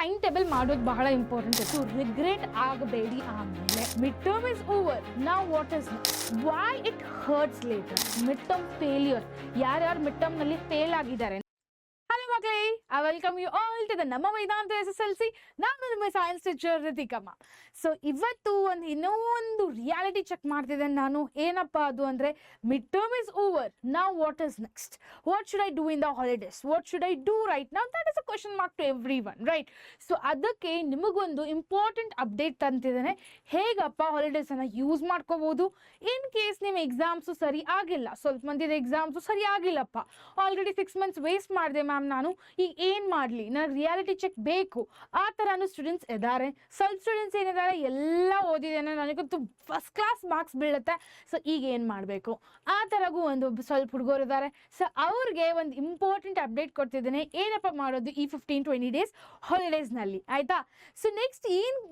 Time table ಮಾಡೋದು ಬಹಳ important ಇತ್ತು. ರಿಗ್ರೆಟ್ ಆಗಬೇಡಿ. ಆಮೇಲೆ ಮಿಡ್ ಟರ್ಮ್ ಇಸ್ ಓವರ್, ನಾವು what is why it hurts later. Mid term failure, ಯಾರ್ಯಾರು ಮಿಡ್ ಟರ್ಮ್ನಲ್ಲಿ ಫೇಲ್ ಆಗಿದ್ದಾರೆ. ಹಲೋ ಮಕ್ಕಳೇ, I welcome you all to the ನಮ್ಮ ವೇದಾಂತ SSLC. ನಾನು ನಿಮ್ಮ ಸೈನ್ಸ್ ಟೀಚರ್ ರಿತಿಕಮ್ಮ. ಸೊ ಇವತ್ತು ಇನ್ನೂ ಒಂದು ರಿಯಾಲಿಟಿ ಚೆಕ್ ಮಾಡ್ತಿದ್ದೇನೆ ನಾನು. ಏನಪ್ಪ ಅದು ಅಂದರೆ, ಮಿಡ್ ಟರ್ಮ್ ಇಸ್ ಓವರ್, ನಾವು what is next, what should I do in the holidays, what should I do right now, that is a question mark to everyone, right? So ಅದಕ್ಕೆ ನಿಮಗೊಂದು important update ತಂತಿದ್ದೇನೆ. ಹೇಗಪ್ಪ ಹಾಲಿಡೇಸನ್ನು use ಮಾಡ್ಕೋಬೋದು in case ನಿಮ್ಮ exams ಸರಿ ಆಗಿಲ್ಲ. ಸ್ವಲ್ಪ ಮಂದಿದ exams ಸರಿ ಆಗಿಲ್ಲಪ್ಪ, already 6 months waste ಮಾಡಿದೆ ಮ್ಯಾಮ್ ನಾನು, ಈಗ ಏನು ಮಾಡಲಿ, ನನಗೆ ರಿಯಾಲಿಟಿ ಚೆಕ್ ಬೇಕು, ಆ ಥರನೂ ಸ್ಟೂಡೆಂಟ್ಸ್ ಇದ್ದಾರೆ. ಸ್ವಲ್ಪ ಸ್ಟೂಡೆಂಟ್ಸ್ ಏನಿದ್ದಾರೆ, ಎಲ್ಲ ಓದಿದ್ದೇನೆ, ನನಗಂತೂ ಫಸ್ಟ್ ಕ್ಲಾಸ್ ಮಾರ್ಕ್ಸ್ ಬೀಳುತ್ತೆ, ಸೊ ಈಗ ಏನು ಮಾಡಬೇಕು, ಆ ಥರಗೂ ಒಂದು ಸ್ವಲ್ಪ ಹುಡುಗರು ಇದ್ದಾರೆ. ಸೊ ಅವ್ರಿಗೆ ಒಂದು ಇಂಪಾರ್ಟೆಂಟ್ ಅಪ್ಡೇಟ್ ಕೊಡ್ತಿದ್ದೇನೆ. ಏನಪ್ಪ ಮಾಡೋದು ಈ 15-20 ಡೇಸ್ ಹಾಲಿಡೇಸ್ನಲ್ಲಿ, ಆಯಿತಾ? ಸೊ ನೆಕ್ಸ್ಟ್ ಏನು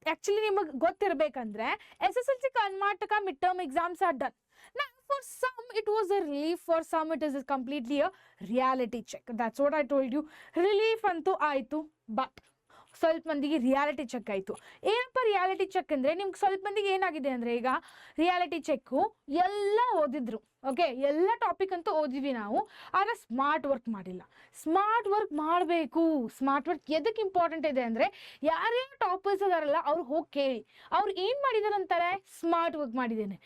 ಆ್ಯಕ್ಚುಲಿ ನಿಮಗೆ ಗೊತ್ತಿರಬೇಕಂದ್ರೆ, SSLC Karnataka mid term exams are done. Now, for some, it was a relief. For some, it is completely a reality check. That's what I told you. Relief ಅಂತೂ ಆಯಿತು, but ಸ್ವಲ್ಪ ಮಂದಿಗೆ reality check ಆಯಿತು. ಏನಪ್ಪ reality check ಅಂದರೆ, ನಿಮ್ಗೆ ಸ್ವಲ್ಪ ಮಂದಿಗೆ ಏನಾಗಿದೆ ಅಂದರೆ, ಈಗ ರಿಯಾಲಿಟಿ ಚೆಕ್ಕು ಎಲ್ಲ ಓದಿದ್ರು, ಓಕೆ, ಎಲ್ಲ ಟಾಪಿಕ್ ಅಂತೂ ಓದಿದ್ವಿ ನಾವು, ಆದರೆ ಸ್ಮಾರ್ಟ್ ವರ್ಕ್ ಮಾಡಿಲ್ಲ. ಸ್ಮಾರ್ಟ್ ವರ್ಕ್ ಮಾಡಬೇಕು. ಸ್ಮಾರ್ಟ್ ವರ್ಕ್ ಎದಕ್ಕೆ ಇಂಪಾರ್ಟೆಂಟ್ ಇದೆ ಅಂದರೆ, ಯಾರ್ಯಾರು ಟಾಪರ್ಸ್ ಅದಾರಲ್ಲ ಅವ್ರು ಹೋಗಿ ಕೇಳಿ, ಅವ್ರು ಏನು ಮಾಡಿದಾರೆ ಅಂತಾರೆ, ಸ್ಮಾರ್ಟ್ ವರ್ಕ್ ಮಾಡಿದ್ದೇನೆ,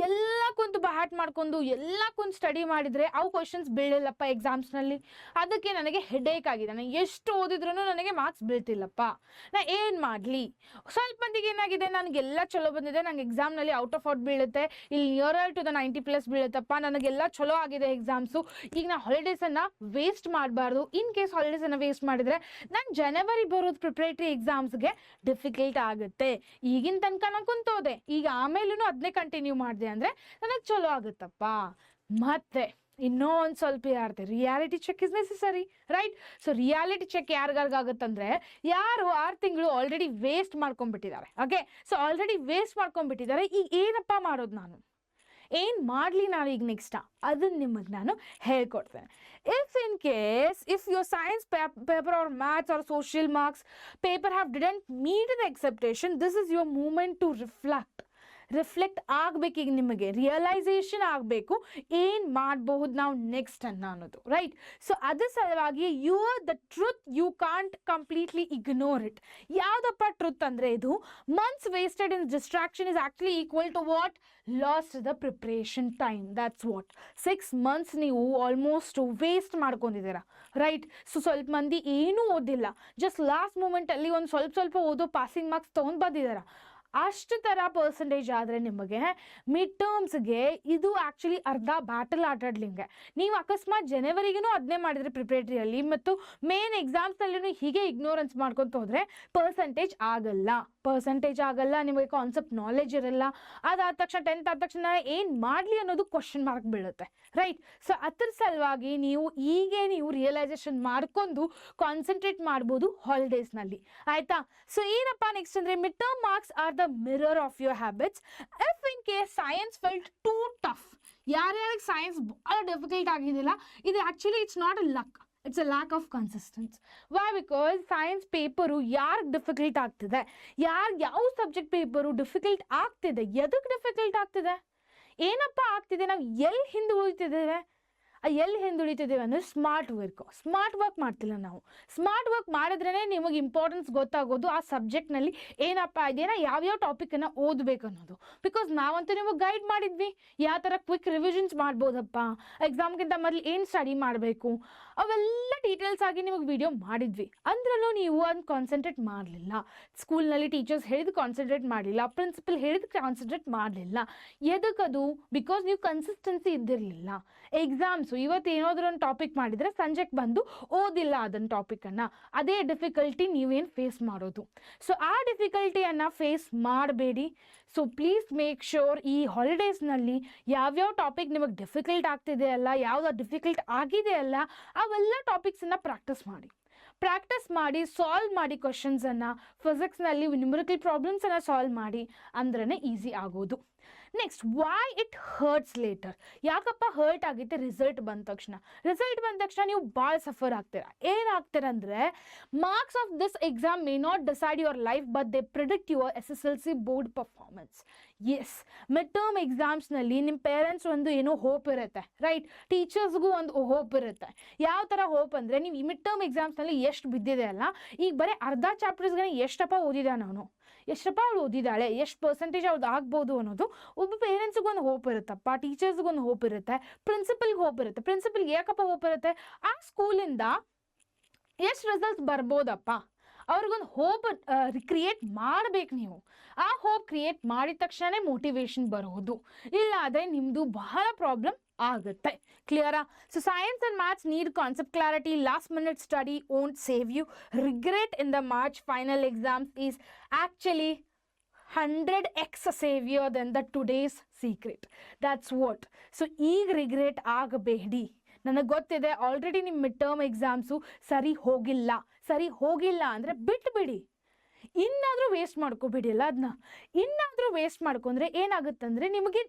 ಎಲ್ಲ ಕುಂತು ಬಹಾಟ್ ಮಾಡ್ಕೊಂಡು ಎಲ್ಲ ಕುಂತು ಸ್ಟಡಿ ಮಾಡಿದರೆ ಅವು ಕ್ವಶನ್ಸ್ ಬೀಳಿಲ್ಲಪ್ಪ ಎಕ್ಸಾಮ್ಸ್ನಲ್ಲಿ. ಅದಕ್ಕೆ ನನಗೆ ಹೆಡೇಕ್ ಆಗಿದೆ, ನಾನು ಎಷ್ಟು ಓದಿದ್ರೂ ನನಗೆ ಮಾರ್ಕ್ಸ್ ಬೀಳ್ತಿಲ್ಲಪ್ಪ, ನಾ ಏನು ಮಾಡಲಿ? ಸ್ವಲ್ಪ ಮಂದಿಗೆ ಏನಾಗಿದೆ, ನನಗೆಲ್ಲ ಚಲೋ ಬಂದಿದೆ, ನಂಗೆ ಎಕ್ಸಾಮ್ನಲ್ಲಿ ಔಟ್ ಆಫ್ ಔಟ್ ಬೀಳುತ್ತೆ, ಇಲ್ಲಿ ನಿಯರರ್ ಟು ದ 90+ ಬೀಳುತ್ತಪ್ಪ, ನನಗೆಲ್ಲ ಚಲೋ ಆಗಿದೆ ಎಕ್ಸಾಮ್ಸು, ಈಗ ನಾ ಹಾಲಿಡೇಸನ್ನು ವೇಸ್ಟ್ ಮಾಡಬಾರ್ದು. ಇನ್ ಕೇಸ್ ಹಾಲಿಡೇಸನ್ನು ವೇಸ್ಟ್ ಮಾಡಿದರೆ ನಾನು ಜನವರಿ ಬರೋದು ಪ್ರಿಪ್ರೇಟರಿ ಎಕ್ಸಾಮ್ಸ್ಗೆ ಡಿಫಿಕಲ್ಟ್ ಆಗುತ್ತೆ. ಈಗಿನ ತನಕ ನಾನು ಕುಂತೋದೆ, ಈಗ ಆಮೇಲೂ ಅದನ್ನೇ ಕಂಟಿನ್ಯೂ ಮಾಡಿದೆ ಅಂದರೆ ನನಗೆ ಚಲೋ ಆಗುತ್ತಪ್ಪ. ಮತ್ತೆ ಇನ್ನೂ ಒಂದು ಸ್ವಲ್ಪ ಯಾರ್ದೆ reality check is necessary, right? So reality check ಯಾರಿಗಾಗುತ್ತಂದ್ರೆ, ಯಾರು 6 ತಿಂಗಳು ಆಲ್ರೆಡಿ ವೇಸ್ಟ್ ಮಾಡ್ಕೊಂಡ್ಬಿಟ್ಟಿದ್ದಾರೆ, ಓಕೆ? ಸೊ ಆಲ್ರೆಡಿ ವೇಸ್ಟ್ ಮಾಡ್ಕೊಂಡ್ಬಿಟ್ಟಿದ್ದಾರೆ. ಈಗ ಏನಪ್ಪ ಮಾಡೋದು, ನಾನು ಏನು ಮಾಡಲಿ ನಾನು ಈಗ ನೆಕ್ಸ್ಟಾ, ಅದನ್ನು ನಿಮಗೆ ನಾನು ಹೇಳ್ಕೊಡ್ತೇನೆ. If in case if your science paper or maths or social marks paper have didn't meet the expectation, this is your moment to reflect ಆಗಬೇಕು. ಈಗ ನಿಮಗೆ ರಿಯಲೈಸೇಷನ್ ಆಗಬೇಕು, ಏನು ಮಾಡಬಹುದು ನಾವು ನೆಕ್ಸ್ಟ್ ಅನ್ನೋದು, ರೈಟ್? ಸೊ ಅದ್ರ ಸಲುವಾಗಿ the truth you can't completely ignore it. ಯಾವುದಪ್ಪ ಟ್ರುತ್ ಅಂದರೆ, ಇದು months wasted in distraction is actually equal to what lost the preparation time. That's what 6 months ನೀವು ಆಲ್ಮೋಸ್ಟ್ ವೇಸ್ಟ್ ಮಾಡ್ಕೊಂಡಿದ್ದೀರಾ, ರೈಟ್? ಸೊ ಸ್ವಲ್ಪ ಮಂದಿ ಏನೂ ಓದಿಲ್ಲ, ಜಸ್ಟ್ ಲಾಸ್ಟ್ ಮೂಮೆಂಟಲ್ಲಿ ಒಂದು ಸ್ವಲ್ಪ ಓದೋ ಪಾಸಿಂಗ್ ಮಾರ್ಕ್ಸ್ ತೊಗೊಂಡು ಬಂದಿದ್ದಾರೆ. ಅಷ್ಟು ಥರ ಪರ್ಸೆಂಟೇಜ್ ಆದರೆ ನಿಮಗೆ ಮಿಡ್ ಟರ್ಮ್ಸ್ಗೆ ಇದು ಆ್ಯಕ್ಚುಲಿ ಅರ್ಧ ಬ್ಯಾಟಲ್ ಆಟಾಡ್ಲಿಂಗೆ. ನೀವು ಅಕಸ್ಮಾತ್ ಜನವರಿಗೂ ಅದನ್ನೇ ಮಾಡಿದರೆ ಪ್ರಿಪ್ರೇಟ್ರಿಯಲ್ಲಿ, ಮತ್ತು ಮೇನ್ ಎಕ್ಸಾಮ್ಸ್ನಲ್ಲೂ ಹೀಗೆ ಇಗ್ನೋರೆನ್ಸ್ ಮಾಡ್ಕೊತ ಹೋದರೆ ಪರ್ಸೆಂಟೇಜ್ ಆಗಲ್ಲ, ನಿಮಗೆ ಕಾನ್ಸೆಪ್ಟ್ ನಾಲೆಜ್ ಇರಲ್ಲ. ಅದಾದ ತಕ್ಷಣ 10th ಆದ ತಕ್ಷಣ ಏನು ಮಾಡಲಿ ಅನ್ನೋದು ಕ್ವಶನ್ ಮಾರ್ಕ್ ಬೀಳುತ್ತೆ, ರೈಟ್? ಸೊ ಅದ್ರ ಸಲುವಾಗಿ ನೀವು ರಿಯಲೈಸೇಷನ್ ಮಾಡ್ಕೊಂಡು ಕಾನ್ಸಂಟ್ರೇಟ್ ಮಾಡ್ಬೋದು ಹಾಲಿಡೇಸ್ನಲ್ಲಿ, ಆಯಿತಾ? ಸೊ ಏನಪ್ಪ ನೆಕ್ಸ್ಟ್ ಅಂದರೆ, mid term marks are the mirror of your habits. If in case science felt too tough, ಯಾರ್ಯಾರಿಗೆ ಸೈನ್ಸ್ ಭಾಳ ಡಿಫಿಕಲ್ಟ್ ಆಗಿದಿಲ್ಲ, ಇದು actually it's not a luck, it's a lack of consistency. Why? Because science paper ಯಾರಿಗೆ difficult ಆಗ್ತಿದೆ, ಯಾವ subject paper difficult ಆಗ್ತಿದೆ, ಎದಕ್ಕೆ difficult ಆಗ್ತಿದೆ, ಏನಪ್ಪ ಆಗ್ತಿದೆ, ನಾವು ಎಲ್ಲಿ ಹಿಂದುಳಿತಿದ್ದೇವೆ ಅಂದರೆ ಸ್ಮಾರ್ಟ್ ವರ್ಕ್ ಮಾಡ್ತಿಲ್ಲ ನಾವು. ಸ್ಮಾರ್ಟ್ ವರ್ಕ್ ಮಾಡಿದ್ರೇ ನಿಮಗೆ ಇಂಪಾರ್ಟೆನ್ಸ್ ಗೊತ್ತಾಗೋದು ಆ ಸಬ್ಜೆಕ್ಟ್ನಲ್ಲಿ ಏನಪ್ಪ ಇದೆಯಾ, ಯಾವ್ಯಾವ ಟಾಪಿಕನ್ನು ಓದಬೇಕು ಅನ್ನೋದು. ಬಿಕಾಸ್ ನಾವಂತೂ ನಿಮಗೆ ಗೈಡ್ ಮಾಡಿದ್ವಿ, ಯಾವ ಥರ ಕ್ವಿಕ್ ರಿವಿಷನ್ಸ್ ಮಾಡ್ಬೋದಪ್ಪ, ಎಕ್ಸಾಮ್ಗಿಂತ ಮೊದಲು ಏನು ಸ್ಟಡಿ ಮಾಡಬೇಕು, ಅವೆಲ್ಲ ಡೀಟೇಲ್ಸ್ ಆಗಿ ನಿಮಗೆ ವಿಡಿಯೋ ಮಾಡಿದ್ವಿ. ಅಂದ್ರಲ್ಲೂ ನೀವು ಅದನ್ನು ಕಾನ್ಸಂಟ್ರೇಟ್ ಮಾಡಲಿಲ್ಲ. ಸ್ಕೂಲ್ನಲ್ಲಿ ಟೀಚರ್ಸ್ ಹೇಳಿದ್ದು ಕಾನ್ಸಂಟ್ರೇಟ್ ಮಾಡಲಿಲ್ಲ, ಪ್ರಿನ್ಸಿಪಲ್ ಹೇಳಿದ್ದು ಕಾನ್ಸಂಟ್ರೇಟ್ ಮಾಡಲಿಲ್ಲ. ಎದಕ್ಕದು? ಬಿಕಾಸ್ ನೀವು ಕನ್ಸಿಸ್ಟೆನ್ಸಿ ಇದ್ದಿರಲಿಲ್ಲ. ಎಕ್ಸಾಮ್ಸು ಇವತ್ತು ಏನಾದರೂ ಒಂದು ಟಾಪಿಕ್ ಮಾಡಿದರೆ ಸಂಜೆಗೆ ಬಂದು ಓದಿಲ್ಲ ಅದನ್ನು ಟಾಪಿಕನ್ನು, ಅದೇ ಡಿಫಿಕಲ್ಟಿ ನೀವೇನು ಫೇಸ್ ಮಾಡೋದು. ಸೊ ಆ ಡಿಫಿಕಲ್ಟಿಯನ್ನು ಫೇಸ್ ಮಾಡಬೇಡಿ. ಸೊ ಪ್ಲೀಸ್ ಮೇಕ್ ಶ್ಯೂರ್ ಈ ಹಾಲಿಡೇಸ್ನಲ್ಲಿ ಯಾವ್ಯಾವ ಟಾಪಿಕ್ ನಿಮಗೆ ಡಿಫಿಕಲ್ಟ್ ಆಗ್ತಿದೆ ಅಲ್ಲ, ಯಾವ್ದು ಡಿಫಿಕಲ್ಟ್ ಆಗಿದೆ ಅಲ್ಲ, ಅವೆಲ್ಲ ಟಾಪಿಕ್ಸನ್ನು ಪ್ರಾಕ್ಟೀಸ್ ಮಾಡಿ ಸಾಲ್ವ್ ಮಾಡಿ. ಕ್ವಶನ್ಸನ್ನು ಫಿಸಿಕ್ಸ್ನಲ್ಲಿ ನ್ಯೂಮರಿಕಲ್ ಪ್ರಾಬ್ಲಮ್ಸನ್ನು ಸಾಲ್ವ್ ಮಾಡಿ, ಅಂದ್ರೇ ಈಸಿ ಆಗೋದು. Next why it hurts later. ಯಾಕಪ್ಪ ಹರ್ಟ್ ಆಗುತ್ತೆ ರಿಸಲ್ಟ್ ಬಂದ ತಕ್ಷಣ ನೀವು ಭಾಳ ಸಫರ್ ಆಗ್ತೀರಾ. ಏನಾಗ್ತೀರ ಅಂದರೆ marks of this exam may not decide your life but they predict your SSLC board performance. Yes, mid term ಎಕ್ಸಾಮ್ಸ್ನಲ್ಲಿ ನಿಮ್ಮ ಪೇರೆಂಟ್ಸ್ ಒಂದು ಏನೋ ಹೋಪ್ ಇರುತ್ತೆ, ರೈಟ್? ಟೀಚರ್ಸ್ಗೂ ಒಂದು ಹೋಪ್ ಇರುತ್ತೆ. ಯಾವ ಥರ ಹೋಪ್ ಅಂದರೆ ನೀವು ಈ ಮಿಡ್ ಟರ್ಮ್ ಎಕ್ಸಾಮ್ಸ್ನಲ್ಲಿ ಎಷ್ಟು ಬಿದ್ದಿದೆ ಅಲ್ಲ, ಈಗ ಬರೀ ಅರ್ಧ ಚಾಪ್ಟರ್ಸ್ಗೆ ಎಷ್ಟಪ್ಪ ಓದಿದ ನಾನು, ಎಷ್ಟಪ್ಪ ಅವಳು ಓದಿದ್ದಾಳೆ, ಎಷ್ಟು ಪರ್ಸೆಂಟೇಜ್ ಅವ್ರದ್ದು ಆಗ್ಬೋದು ಅನ್ನೋದು ಒಬ್ಬ ಪೇರೆಂಟ್ಸ್ಗೂ ಒಂದು ಹೋಪ್ ಇರುತ್ತಪ್ಪ, ಟೀಚರ್ಸ್ಗೂ ಒಂದು ಹೋಪ್ ಇರುತ್ತೆ, ಪ್ರಿನ್ಸಿಪಲ್ಗೆ ಹೋಪ್ ಇರುತ್ತೆ. ಪ್ರಿನ್ಸಿಪಲ್ಗೆ ಯಾಕಪ್ಪ ಹೋಪ್ ಇರುತ್ತೆ? ಆ ಸ್ಕೂಲಿಂದ ಎಷ್ಟು ರಿಸಲ್ಟ್ಸ್ ಬರ್ಬೋದಪ್ಪ, ಅವ್ರಿಗೊಂದು ಹೋಪ್ ಕ್ರಿಯೇಟ್ ಮಾಡಬೇಕು ನೀವು. ಆ ಹೋಪ್ ಕ್ರಿಯೇಟ್ ಮಾಡಿದ ತಕ್ಷಣ ಮೋಟಿವೇಶನ್ ಬರೋದು, ಇಲ್ಲ ಆದರೆ ನಿಮ್ಮದು ಬಹಳ ಪ್ರಾಬ್ಲಮ್ ಆಗುತ್ತೆ. ಕ್ಲಿಯರಾ? So science and maths need concept clarity. Last minute study won't save you. Regret in the March final exams is actually 100x savior than the today's secret. That's what. So ಈಗ regret ಆಗಬೇಡಿ. ನನಗೆ ಗೊತ್ತಿದೆ already ನಿಮ್ಮ mid term exams ಸರಿ ಹೋಗಿಲ್ಲ ಅಂದರೆ ಬಿಟ್ಬಿಡಿ. ಇನ್ನಾದರೂ ವೇಸ್ಟ್ ಮಾಡ್ಕೋಬೇಡಿ ಅಲ್ಲ, ಅದನ್ನ ಇನ್ನಾದರೂ ವೇಸ್ಟ್ ಮಾಡ್ಕೊಂಡ್ರೆ ಏನಾಗುತ್ತಂದರೆ ನಿಮಗೆ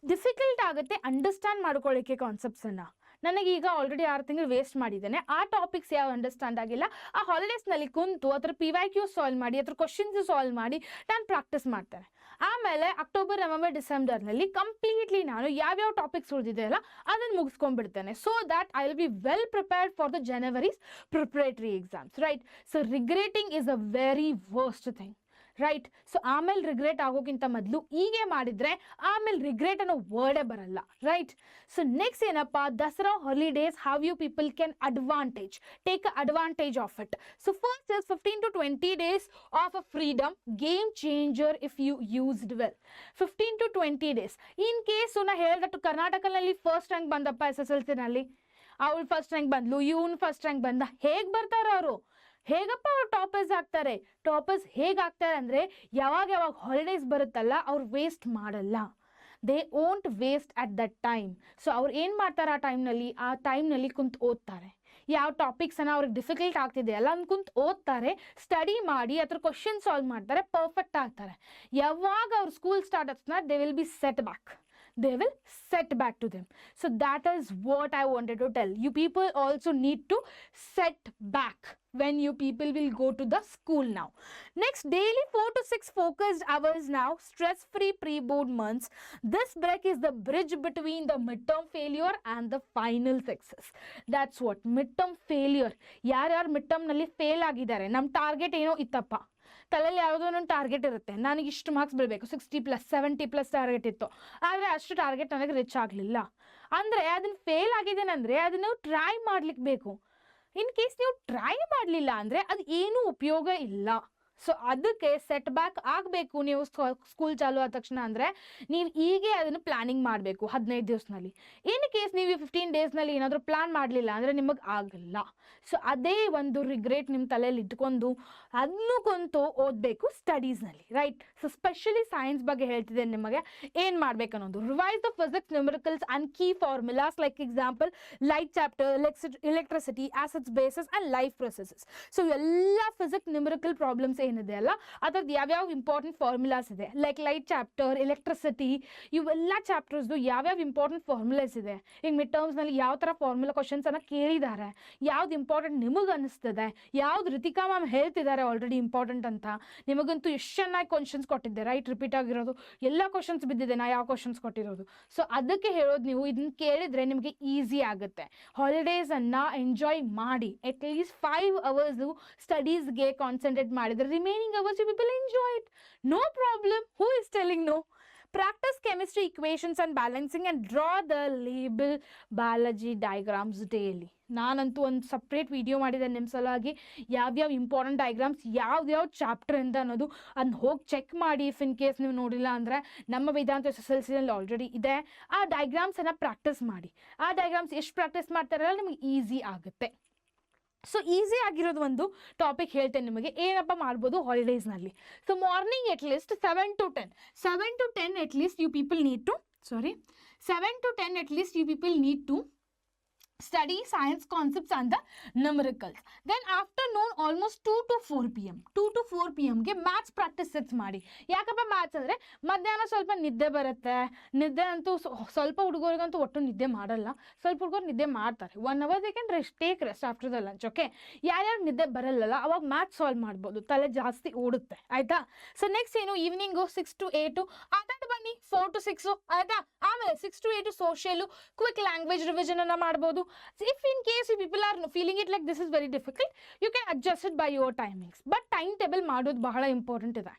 ಡಿಫಿಕಲ್ಟ್ ಆಗುತ್ತೆ ಅಂಡರ್ಸ್ಟ್ಯಾಂಡ್ ಮಾಡ್ಕೊಳ್ಳೋಕ್ಕೆ ಕಾನ್ಸೆಪ್ಟ್ಸನ್ನು. ನನಗೀಗ ಆಲ್ರೆಡಿ 6 ತಿಂಗಳು ವೇಸ್ಟ್ ಮಾಡಿದ್ದೇನೆ, ಆ ಟಾಪಿಕ್ಸ್ ಯಾವ ಅಂಡರ್ಸ್ಟ್ಯಾಂಡ್ ಆಗಿಲ್ಲ, ಆ ಹಾಲಿಡೇಸ್ನಲ್ಲಿ ಕುಂತು ಅದರ PYQ ಸಾಲ್ವ್ ಮಾಡಿ, ಅದ್ರ ಕ್ವಶನ್ಸ್ ಸಾಲ್ವ್ ಮಾಡಿ ನಾನು ಪ್ರಾಕ್ಟೀಸ್ ಮಾಡ್ತೇನೆ. ಆಮೇಲೆ ಅಕ್ಟೋಬರ್, ನವೆಂಬರ್, ಡಿಸೆಂಬರ್ನಲ್ಲಿ ಕಂಪ್ಲೀಟ್ಲಿ ನಾನು ಯಾವ್ಯಾವ ಟಾಪಿಕ್ಸ್ ಉಳಿದಿದೆ ಅಲ್ಲ ಅದನ್ನು ಮುಗಿಸ್ಕೊಂಡ್ಬಿಡ್ತೇನೆ. So that I will be well prepared for the January's preparatory exams, right? So regretting is a very worst thing, right? So ಆಮೇಲೆ ರಿಗ್ರೆಟ್ ಆಗೋಕ್ಕಿಂತ ಮೊದಲು ಹೀಗೆ ಮಾಡಿದರೆ ಆಮೇಲೆ ರಿಗ್ರೆಟ್ ಅನ್ನೋ ವರ್ಡೇ ಬರಲ್ಲ, ರೈಟ್? ಸೊ ನೆಕ್ಸ್ಟ್ ಏನಪ್ಪ, Dasara holidays, how you people can take advantage of it. So first is 15 to 20 days of a freedom, game changer if you used well. 15 to 20 days in case ನಾ ಹೇಳಿದಟ್ಟು ಕರ್ನಾಟಕದಲ್ಲಿ first rank ಬಂದಪ್ಪ SSLCನಲ್ಲಿ, ಅವಳು first rank ಬಂದ್ಲು, ಇವನು first rank ಬಂದ, ಹೇಗೆ ಬರ್ತಾರೆ ಅವರು? ಹೇಗಪ್ಪ ಅವ್ರು ಟಾಪರ್ಸ್ ಹೇಗಾಗ್ತಾರೆ ಅಂದರೆ ಯಾವಾಗ ಹಾಲಿಡೇಸ್ ಬರುತ್ತಲ್ಲ ಅವ್ರು ವೇಸ್ಟ್ ಮಾಡಲ್ಲ. They won't waste at that time. So ಅವ್ರು ಏನು ಮಾಡ್ತಾರೆ ಆ ಟೈಮ್ನಲ್ಲಿ ಕುಂತು ಓದ್ತಾರೆ. ಯಾವ ಟಾಪಿಕ್ಸನ್ನು ಅವ್ರಿಗೆ ಡಿಫಿಕಲ್ಟ್ ಆಗ್ತಿದೆ ಅಲ್ಲ ಅಂತ ಕುಂತು ಓದ್ತಾರೆ, ಸ್ಟಡಿ ಮಾಡಿ ಅದ್ರ ಕ್ವಶನ್ ಸಾಲ್ವ್ ಮಾಡ್ತಾರೆ, ಪರ್ಫೆಕ್ಟ್ ಆಗ್ತಾರೆ. ಯಾವಾಗ ಅವ್ರ ಸ್ಕೂಲ್ ಸ್ಟಾರ್ಟ್ ಆಗ್ತದೆ they will be set back to them. So that is what I wanted to tell you. People also need to set back when you people will go to the school now. Next, daily 4 to 6 focused hours now, stress-free pre-board months. This break is the bridge between the midterm failure and the final success. That's what midterm failure. ಯಾರ್ಯಾರು midtermನಲ್ಲಿ fail ಆಗಿದ್ದಾರೆ, ನಮ್ಮ target ಏನೋ ಇತ್ತಪ್ಪ, ತಲೆಯಲ್ಲಿ ಯಾವುದೋ ಒಂದು target ಇರುತ್ತೆ, ನನಗೆ ಇಷ್ಟು ಮಾರ್ಕ್ಸ್ ಬರಬೇಕು, 60+, 70+ ಟಾರ್ಗೆಟ್ ಇತ್ತು, ಆದರೆ ಅಷ್ಟು ಟಾರ್ಗೆಟ್ ನನಗೆ ರೀಚ್ ಆಗಲಿಲ್ಲ ಅಂದರೆ ಅದನ್ನು ಫೇಲ್ ಆಗಿದ್ದೇನೆ ಅಂದರೆ ಅದನ್ನು ಟ್ರೈ ಮಾಡ್ಲಿಕ್ಕೆ ಬೇಕು. ಇನ್ ಕೇಸ್ ನೀವು ಟ್ರೈ ಮಾಡಲಿಲ್ಲ ಅಂದರೆ ಅದು ಏನೂ ಉಪಯೋಗ ಇಲ್ಲ. ಸೊ ಅದಕ್ಕೆ ಸೆಟ್ ಬ್ಯಾಕ್ ಆಗಬೇಕು. ನೀವು ಸ್ಕೂಲ್ ಚಾಲು ಆದ ತಕ್ಷಣ ಅಂದರೆ ನೀವು ಹೀಗೆ ಅದನ್ನು ಪ್ಲ್ಯಾನಿಂಗ್ ಮಾಡಬೇಕು 15 ದಿವಸದಲ್ಲಿ. ಇನ್ ಕೇಸ್ ನೀವು 15 ಡೇಸ್ನಲ್ಲಿ ಏನಾದರೂ ಪ್ಲ್ಯಾನ್ ಮಾಡಲಿಲ್ಲ ಅಂದರೆ ನಿಮಗೆ ಆಗಲ್ಲ. ಸೊ ಅದೇ ಒಂದು ರಿಗ್ರೆಟ್ ನಿಮ್ಮ ತಲೆಯಲ್ಲಿ ಇಟ್ಕೊಂಡು ಅದನ್ನು ಕುಂತು ಓದಬೇಕು ಸ್ಟಡೀಸ್ನಲ್ಲಿ, ರೈಟ್? ಸೊ ಸ್ಪೆಷಲಿ ಸೈನ್ಸ್ ಬಗ್ಗೆ ಹೇಳ್ತಿದ್ದೇನೆ ನಿಮಗೆ ಏನು ಮಾಡಬೇಕು ಅನ್ನೋದು. Revise the physics numericals and key formulas like example light chapter, electricity, acids, basis and life processes. So ಎಲ್ಲ ಫಿಸಿಕ್ಸ್ ನ್ಯೂಮರಿಕಲ್ ಪ್ರಾಬ್ಲಮ್ಸ್ ಏನಿದೆ ಅಲ್ಲ ಅದ್ರದ್ದು ಯಾವ್ಯಾವ ಇಂಪಾರ್ಟೆಂಟ್ ಫಾರ್ಮುಲಾಸ್ ಇದೆ, ಲೈಕ್ ಲೈಟ್ ಚಾಪ್ಟರ್, ಎಲೆಕ್ಟ್ರಿಸಿಟಿ, ಇವೆಲ್ಲ ಚಾಪ್ಟರ್ಸ್ದು ಯಾವ್ಯಾವ ಇಂಪಾರ್ಟೆಂಟ್ ಫಾರ್ಮುಲಾಸ್ ಇದೆ. ಈಗ ಮಿಡ್ ಟರ್ಮ್ಸ್ನಲ್ಲಿ ಯಾವ ಥರ ಫಾರ್ಮುಲಾ ಕ್ವಶನ್ಸನ್ನು ಕೇಳಿದ್ದಾರೆ, ಯಾವ್ದು ಇಂಪಾರ್ಟೆಂಟ್ ನಿಮಗೆ ಅನ್ನಿಸ್ತದೆ, ಯಾವ್ದು ರಿತಿಕಾ ಮ್ಯಾಮ್ ಹೇಳ್ತಿದ್ದಾರೆ ಆಲ್ರೆಡಿ ಇಂಪಾರ್ಟೆಂಟ್ ಅಂತ. ನಿಮಗಂತೂ ಎಷ್ಟು ಚೆನ್ನಾಗಿ ಕ್ವಶನ್ಸ್ ಕೊಟ್ಟಿದ್ದೆ, ರೈಟ್? ರಿಪೀಟ್ ಆಗಿರೋದು ಎಲ್ಲ ಕ್ವಶನ್ಸ್ ಬಿದ್ದಿದೆ, ನಾ ಯಾವ ಕ್ವಶನ್ಸ್ ಕೊಟ್ಟಿರೋದು. ಸೊ ಅದಕ್ಕೆ ಹೇಳೋದು, ನೀವು ಇದನ್ನು ಕೇಳಿದರೆ ನಿಮಗೆ ಈಸಿ ಆಗುತ್ತೆ. ಹಾಲಿಡೇಸನ್ನು ಎಂಜಾಯ್ ಮಾಡಿ, ಅಟ್ಲೀಸ್ಟ್ 5 hours ಸ್ಟಡೀಸ್ಗೆ ಕಾನ್ಸಂಟ್ರೇಟ್ ಮಾಡಿದರೆ remaining hours you people enjoy it. No problem. Who is telling no? Practice chemistry equations and balancing and draw the label biology diagrams daily. ನಾನಂತೂ ಒಂದು ಸಪ್ರೇಟ್ ವಿಡಿಯೋ ಮಾಡಿದೆ ನಿಮ್ಮ ಸಲುವಾಗಿ, ಯಾವ್ಯಾವ important diagrams ಯಾವ್ಯಾವ ಚಾಪ್ಟ್ರಿಂದ ಅನ್ನೋದು ಅದನ್ನ ಹೋಗಿ ಚೆಕ್ ಮಾಡಿ. ಇಫ್ ಇನ್ ಕೇಸ್ ನೀವು ನೋಡಿಲ್ಲ ಅಂದರೆ ನಮ್ಮ ವೇದಾಂತ SSLCನಲ್ಲಿ ಆಲ್ರೆಡಿ ಇದೆ. ಆ ಡಯಾಗ್ರಾಮ್ಸನ್ನು ಪ್ರಾಕ್ಟೀಸ್ ಮಾಡಿ. ಆ ಡಯಾಗ್ರಾಮ್ಸ್ ಎಷ್ಟು ಪ್ರಾಕ್ಟೀಸ್ ಮಾಡ್ತಾರಲ್ಲ ನಿಮಗೆ ಈಸಿ ಆಗುತ್ತೆ. ಸೊ ಈಸಿ ಆಗಿರೋದು ಒಂದು ಟಾಪಿಕ್ ಹೇಳ್ತೇನೆ ನಿಮಗೆ, ಏನಪ್ಪ ಮಾಡ್ಬೋದು ಹಾಲಿಡೇಸ್ನಲ್ಲಿ. So morning at least 7 to 10 at least you people need to 7 to 10 at least you people need to study science concepts and the numericals. Then afternoon almost 2 to 4 p.m. 2 to 4 PM maths practice sets ಮಾಡಿ. ಯಾಕಪ್ಪ maths ಅಂದರೆ ಮಧ್ಯಾಹ್ನ ಸ್ವಲ್ಪ ನಿದ್ದೆ ಬರುತ್ತೆ. ನಿದ್ದೆ ಅಂತೂ ಸ್ವಲ್ಪ ಹುಡುಗರಿಗಂತೂ ಒಟ್ಟು ನಿದ್ದೆ ಮಾಡಲ್ಲ, ಸ್ವಲ್ಪ ಹುಡುಗರು ನಿದ್ದೆ ಮಾಡ್ತಾರೆ. 1 hour they can take rest after the lunch. Okay, ಯಾರ್ಯಾರು ನಿದ್ದೆ ಬರಲ್ಲ ಅವಾಗ ಮ್ಯಾಥ್ಸ್ ಸಾಲ್ವ್ ಮಾಡ್ಬೋದು, ತಲೆ ಜಾಸ್ತಿ ಓಡುತ್ತೆ. ಆಯಿತಾ? ಸೊ ನೆಕ್ಸ್ಟ್ ಏನು, ಈವ್ನಿಂಗು 6 to 8 ಅದಕ್ಕೆ ಬನ್ನಿ, 4 to 6 ಆಯಿತಾ. ಆಮೇಲೆ 6 to 8 social, quick language revision ಅನ್ನು ಮಾಡ್ಬೋದು. If in case you people are feeling it like this is very difficult, you can adjust it by your timings. But time table ಮಾಡೋದು ಬಹಳ important ಇದೆ.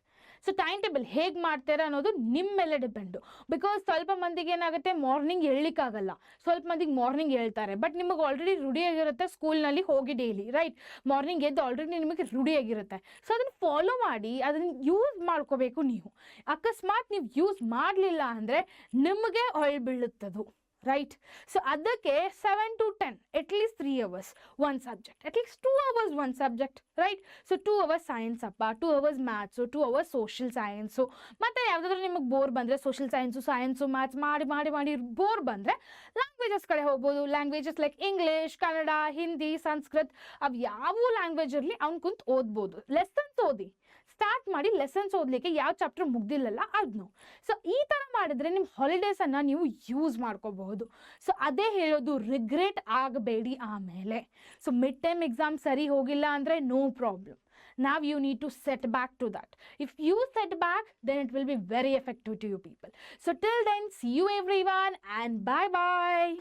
So time table ಹೇಗೆ ಮಾಡ್ತೀರಾ ಅನ್ನೋದು ನಿಮ್ಮ ಮೇಲೆ ಡಿಪೆಂಡು. ಬಿಕಾಸ್ ಸ್ವಲ್ಪ ಮಂದಿಗೆ ಏನಾಗುತ್ತೆ, ಮಾರ್ನಿಂಗ್ ಹೇಳಲಿಕ್ಕಾಗಲ್ಲ, ಸ್ವಲ್ಪ ಮಂದಿಗೆ ಮಾರ್ನಿಂಗ್ ಹೇಳ್ತಾರೆ. ಬಟ್ ನಿಮಗೆ ಆಲ್ರೆಡಿ ರೂಢಿಯಾಗಿರುತ್ತೆ ಸ್ಕೂಲ್ನಲ್ಲಿ ಹೋಗಿ ಡೈಲಿ, ರೈಟ್? ಮಾರ್ನಿಂಗ್ ಎದ್ದು ಆಲ್ರೆಡಿ ನಿಮಗೆ ರೂಢಿಯಾಗಿರುತ್ತೆ. ಸೊ ಅದನ್ನು ಫಾಲೋ ಮಾಡಿ, ಅದನ್ನು ಯೂಸ್ ಮಾಡ್ಕೋಬೇಕು ನೀವು. ಅಕಸ್ಮಾತ್ ನೀವು ಯೂಸ್ ಮಾಡಲಿಲ್ಲ ಅಂದರೆ ನಿಮಗೆ ಹೊಳ್ ಬೀಳುತ್ತದು, ರೈಟ್? ಸೊ ಅದಕ್ಕೆ 7 to 10 ಅಟ್ಲೀಸ್ಟ್ 3 hours ಒಂದು ಸಬ್ಜೆಕ್ಟ್, ಅಟ್ಲೀಸ್ಟ್ 2 hours ಒಂದು subject, right? So 2 hours science ಅಪ್ಪ, 2 hours maths, 2 hours social science. ಮತ್ತು ಯಾವುದಾದ್ರೂ ನಿಮಗೆ ಬೋರ್ ಬಂದರೆ ಸೋಷಿಯಲ್ ಸೈನ್ಸು ಮ್ಯಾಥ್ಸ್ ಮಾಡಿ ಮಾಡಿ ಮಾಡಿ ಬೋರ್ ಬಂದರೆ ಲ್ಯಾಂಗ್ವೇಜಸ್ ಕಡೆ ಹೋಗ್ಬೋದು. Languages like English, Kannada, Hindi, Sanskrit, ಅವು ಯಾವ ಲ್ಯಾಂಗ್ವೇಜ್ ಇರಲಿ ಅವ್ನು ಕುಂತು ಓದ್ಬೋದು. ಲೆಸನ್ಸ್ ಓದಿ ಸ್ಟಾರ್ಟ್ ಮಾಡಿ, ಲೆಸನ್ಸ್ ಓದಲಿಕ್ಕೆ ಯಾವ ಚಾಪ್ಟರ್ ಮುಗ್ದಿಲ್ಲಲ್ಲ ಅದನ್ನು. ಸೊ ಈ ಥರ ಮಾಡಿದ್ರೆ ನಿಮ್ಮ ಹಾಲಿಡೇಸನ್ನು ನೀವು ಯೂಸ್ ಮಾಡ್ಕೋಬಹುದು. ಸೊ ಅದೇ ಹೇಳೋದು, ರಿಗ್ರೆಟ್ ಆಗಬೇಡಿ ಆಮೇಲೆ. ಸೊ ಮಿಡ್ ಟರ್ಮ್ ಎಕ್ಸಾಮ್ ಸರಿ ಹೋಗಿಲ್ಲ ಅಂದರೆ no problem. Now you need to set back to that. If you set back, then it will be very effective to you people. So till then, see you everyone and bye bye.